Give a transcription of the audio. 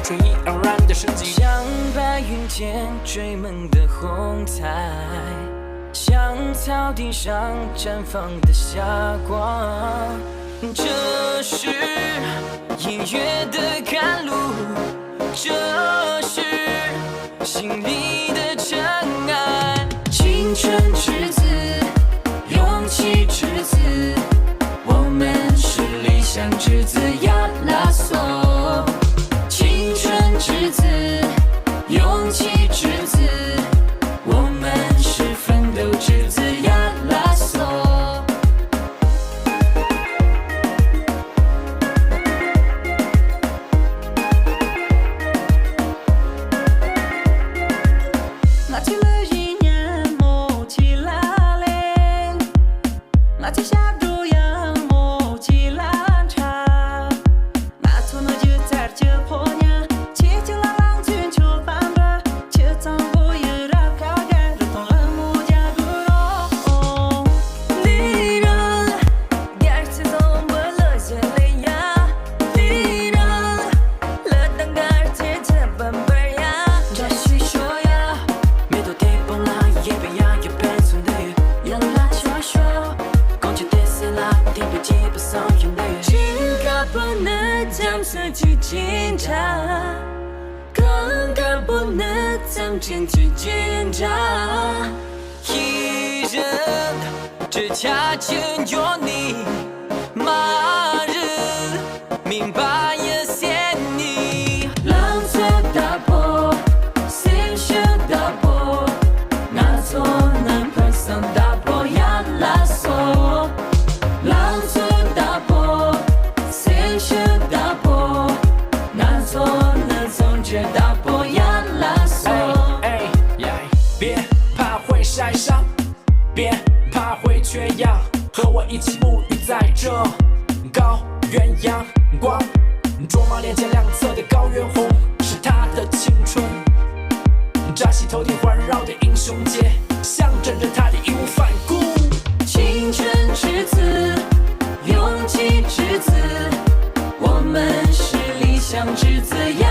春意盎然的生机。像白云间追梦的虹彩，像草地上绽放的霞光。这是音乐的甘露，这是心里的尘埃。青春之子，勇气之子，我们是理想之子亚拉索。青春之子，勇气之子，我们是奋斗之子亚拉索。拿起了一年莫起拉嘞，拿起下猪羊莫起拉茶，拿错了就在这破娘，切就拉浪群球翻吧，切脏不也绕开盖的同了木家不容。离人，gerçi son böyle şeyler离人，了当gerçi这本呀，这是说呀，没多地方啦，也别呀也别存的，要拉就说，公鸡得死啦，天不基不上眼的，情感不能将自己紧张，更感不能将真去紧张，一人只恰仅有你，骂人明白也嫌你，浪子大波，心血大波，那座能碰上大波亚拉索，浪子大波，心血大波，那座能从这大波亚拉索。别怕会晒伤，别怕会缺氧，和我一起沐浴在这高原阳光，卓玛脸前两侧的高原红是他的青春，扎西头顶环绕的英雄节，象征着他的义无反顾。青春之子，勇气之子，我们是理想之子呀。